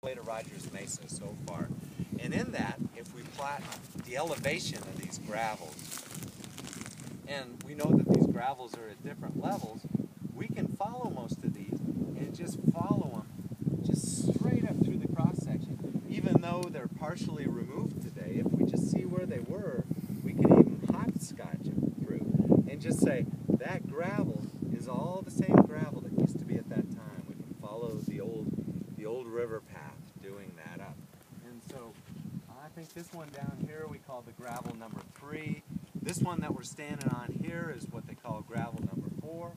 way to Rogers Mesa so far. And in that, if we plot the elevation of these gravels, and we know that these gravels are at different levels, we can follow most of these and just follow them just straight up through the cross-section. Even though they're partially removed today, if we just see where they were, we can even hopscotch them through and just say, that gravel is all the same gravel that used to be at that time. We can follow the old river path doing that up. And so I think this one down here we call the gravel number 3. This one that we're standing on here is what they call gravel number 4, or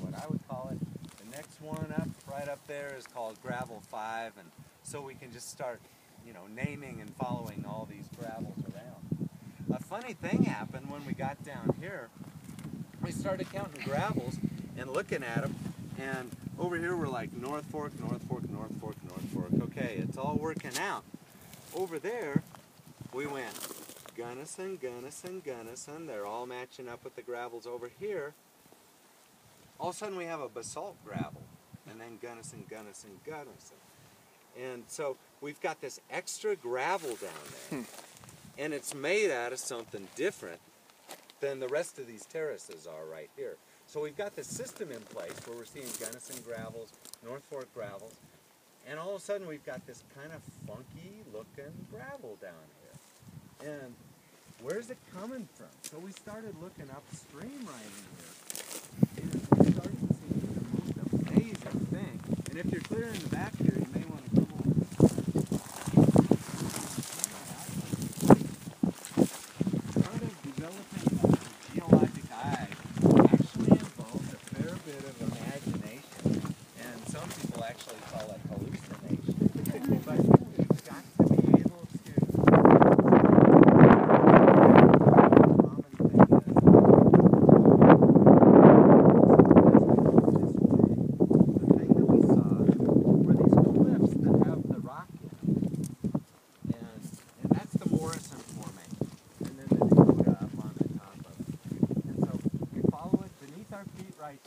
what I would call it. The next one up, right up there, is called gravel 5, and so we can just start, naming and following all these gravels around. A funny thing happened when we got down here. We started counting gravels and looking at them, and over here we're like North Fork, North Fork, North Fork, North Fork. Okay, it's all working out. Over there, we went Gunnison, Gunnison, Gunnison. They're all matching up with the gravels over here. All of a sudden we have a basalt gravel, and then Gunnison, Gunnison, Gunnison. And so we've got this extra gravel down there, and it's made out of something different than the rest of these terraces are right here. So we've got this system in place where we're seeing Gunnison gravels, North Fork gravels, and all of a sudden we've got this kind of funky looking gravel down here. And where's it coming from? So we started looking upstream right here, and we started to see the most amazing thing. And if you're clear in the back here, you may want to come over. Part of developing a geologic eye actually involves a fair bit of imagination, and some people actually call it hallucination. But you've got to be able to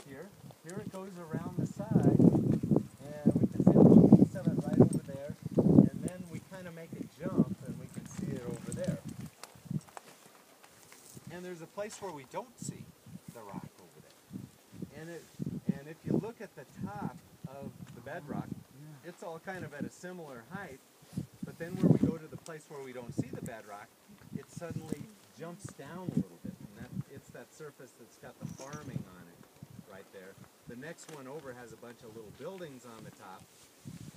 here. Here it goes around the side, and we can see a little piece of it right over there, and then we kind of make a jump, and we can see it over there. And there's a place where we don't see the rock over there. And if you look at the top of the bedrock, it's all kind of at a similar height, but then where we go to the place where we don't see the bedrock, it suddenly jumps down a little bit, and it's that surface that's got the farming on it. Right there. The next one over has a bunch of little buildings on the top,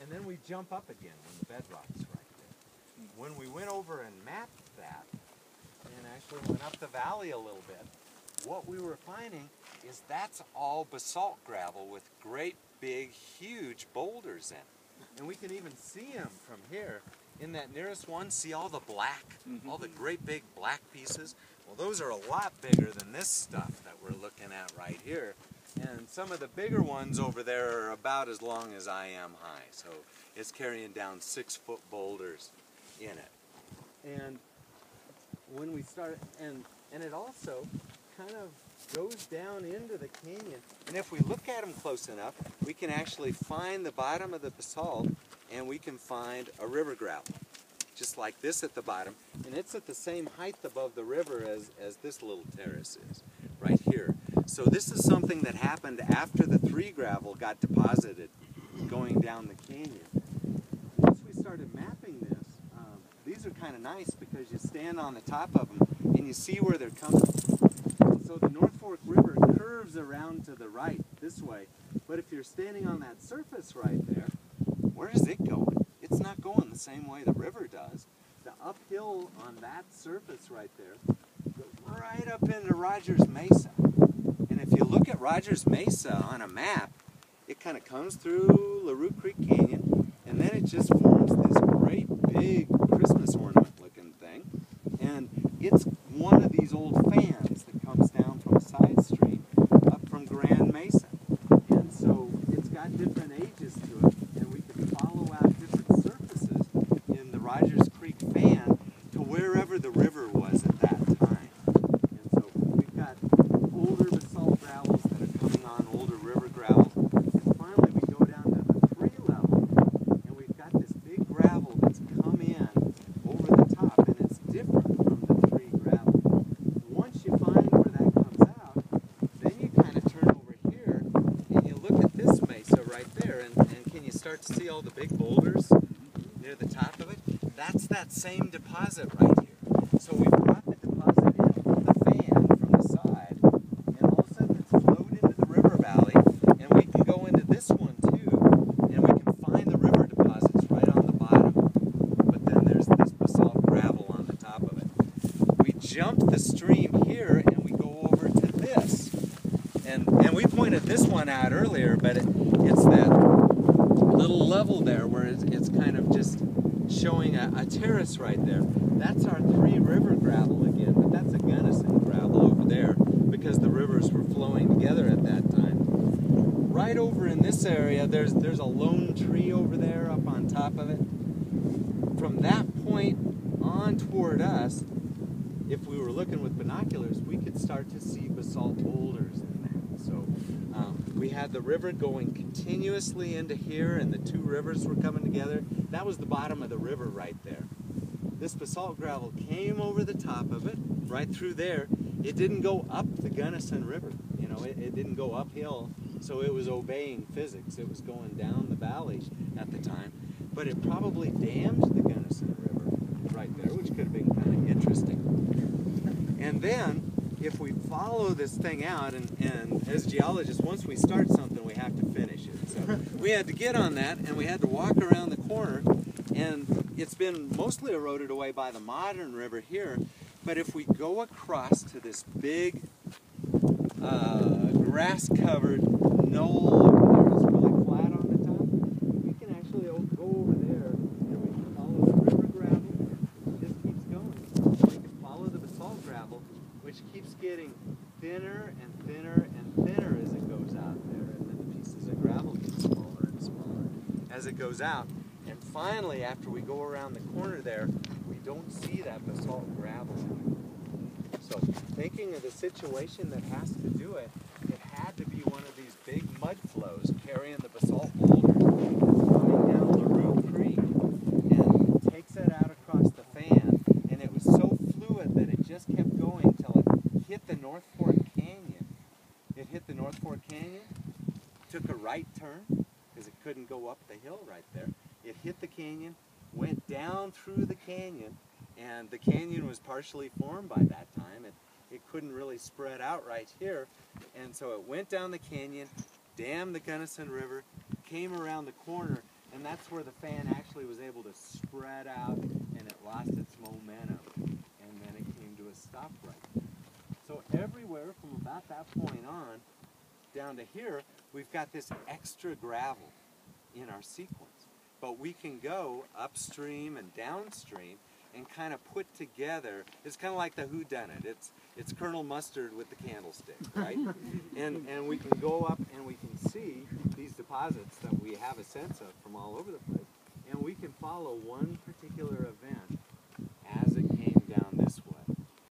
and then we jump up again when the bedrock's right there. When we went over and mapped that, and actually went up the valley a little bit, what we were finding is that's all basalt gravel with great big huge boulders in it. And we can even see them from here. In that nearest one, see all the black, all the great big black pieces? Well, those are a lot bigger than this stuff that we're looking at right here. And some of the bigger ones over there are about as long as I am high. So it's carrying down 6-foot boulders in it. And when we start, and it also kind of goes down into the canyon. And if we look at them close enough, we can actually find the bottom of the basalt, and we can find a river gravel, just like this at the bottom. And it's at the same height above the river as this little terrace is, right here. So this is something that happened after the 3 gravel got deposited going down the canyon. Once we started mapping this, these are kind of nice because you stand on the top of them and you see where they're coming from. So the North Fork River curves around to the right this way, but if you're standing on that surface right there, where is it going? It's not going the same way the river does. The uphill on that surface right there goes right up into Rogers Mesa. And if you look at Rogers Mesa on a map, it kind of comes through LaRue Creek Canyon, and then it just forms this great big Christmas ornament looking thing. And it's one of these old fans that comes down from a side street up from Grand Mesa. And so it's got different ages to it, and we can follow out different surfaces in the Rogers Creek fan to wherever the river was at that time. And so we've got older basalt gravels that are coming on older river gravels. And finally we go down to the 3 level, and we've got this big start to see all the big boulders near the top of it? That's that same deposit right here. So we've brought the deposit in with the fan from the side, and all of a sudden it's flowed into the river valley, and we can go into this one too, and we can find the river deposits right on the bottom. But then there's this basalt gravel on the top of it. We jump the stream here, and we go over to this. And we pointed this one out earlier, but it's that little level there where it's kind of just showing a terrace right there. That's our Three River gravel again, but that's a Gunnison gravel over there because the rivers were flowing together at that time. Right over in this area, there's a lone tree over there up on top of it. From that point on toward us, if we were looking with binoculars, we could start to see basalt boulders in that. So we had the river going continuously into here, and the two rivers were coming together. That was the bottom of the river right there. This basalt gravel came over the top of it, right through there. It didn't go up the Gunnison River. You know, it didn't go uphill, so it was obeying physics. It was going down the valley at the time, but it probably dammed the Gunnison River right there, which could have been kind of interesting. And then, if we follow this thing out, and as geologists, once we start something, we have to finish it. So we had to get on that, and we had to walk around the corner, and it's been mostly eroded away by the modern river here. But if we go across to this big grass-covered knoll over there, it's really flat on the top, we can actually go over there, and we can follow the river gravel. It just keeps going. We can follow the basalt gravel, which keeps getting thinner and thinner and thinner as it goes out there, and then the pieces of gravel get smaller and smaller as it goes out. And finally, after we go around the corner there, we don't see that basalt gravel anymore. So, thinking of the situation that has to do it, it had to be one of these big mud flows carrying the basalt boulders coming down the Root Creek, and takes it out across the fan, and it was so fluid that it just kept going till it hit the North Fork Canyon. It hit the North Fork Canyon, took a right turn, because it couldn't go up the hill right there. It hit the canyon, went down through the canyon, and the canyon was partially formed by that time. It couldn't really spread out right here, and so it went down the canyon, dammed the Gunnison River, came around the corner, and that's where the fan actually was able to spread out, and it lost its momentum, and then it came to a stop right there. So everywhere from about that point on down to here, we've got this extra gravel in our sequence. But we can go upstream and downstream and kind of put together, it's kind of like the whodunit. It's Colonel Mustard with the candlestick, right? and we can go up and we can see these deposits that we have a sense of from all over the place. And we can follow one particular event